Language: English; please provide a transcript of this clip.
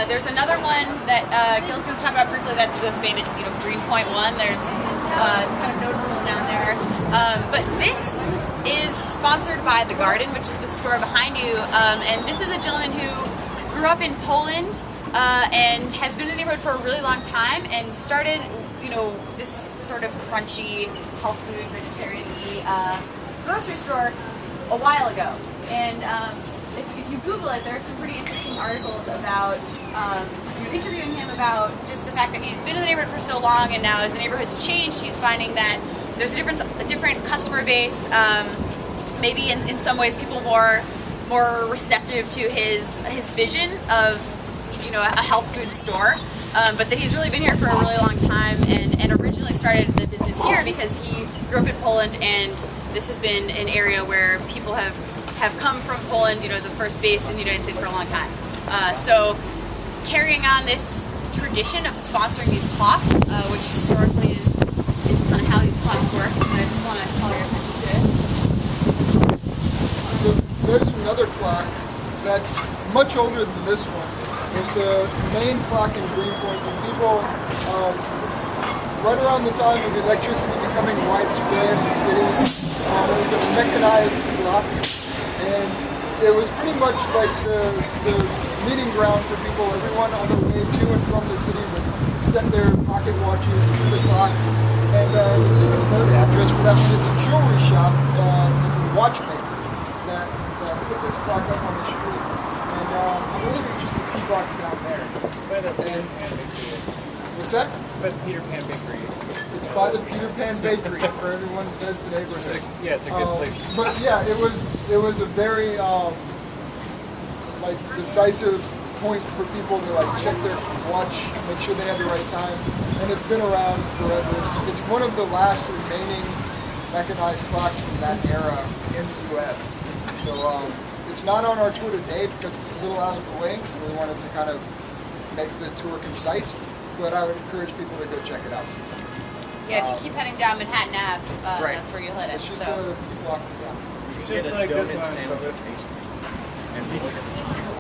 There's another one that Gil's going to talk about briefly. That's the famous, Greenpoint one. There's it's kind of noticeable down there. But this is sponsored by The Garden, which is the store behind you. And this is a gentleman who grew up in Poland and has been in the neighborhood for a really long time and started, this sort of crunchy, health food, vegetarian-y grocery store a while ago. And if you Google it, there are some pretty interesting articles about interviewing him about just the fact that he's been in the neighborhood for so long, and now as the neighborhood's changed, he's finding that there's a different customer base. Maybe in some ways, people more receptive to his vision of a health food store. But that he's really been here for a really long time, and originally started the business here because he grew up in Poland, and this has been an area where people have come from Poland, as a first base in the United States for a long time. So carrying on this tradition of sponsoring these clocks, which historically is kind of how these clocks work, and I just want to call your attention to it. So there's another clock that's much older than this one. It's the main clock in Greenpoint, and people, right around the time of electricity becoming widespread in cities, it was a mechanized clock, and it was pretty much like the meeting ground for people. Everyone on their way to and from the city would set their pocket watches to the clock, and the address for that one, it's a jewelry shop, and watchmaker that put this clock up on the street, and I believe it's just box down there. By the Peter Pan Bakery. What's that? By the Peter Pan Bakery. It's by the Peter Pan Bakery for everyone that knows the neighborhood. Yeah, it's a good place. But yeah, it was a very decisive point for people to check their watch, make sure they have the right time, and it's been around forever. It's one of the last remaining mechanized clocks from that era in the U.S. So it's not on our tour today because it's a little out of the way. We wanted to kind of make the tour concise, but I would encourage people to go check it out. Yeah, if you keep heading down Manhattan Ave, right. That's where you'll hit it. It's just a few blocks down. Just like this one.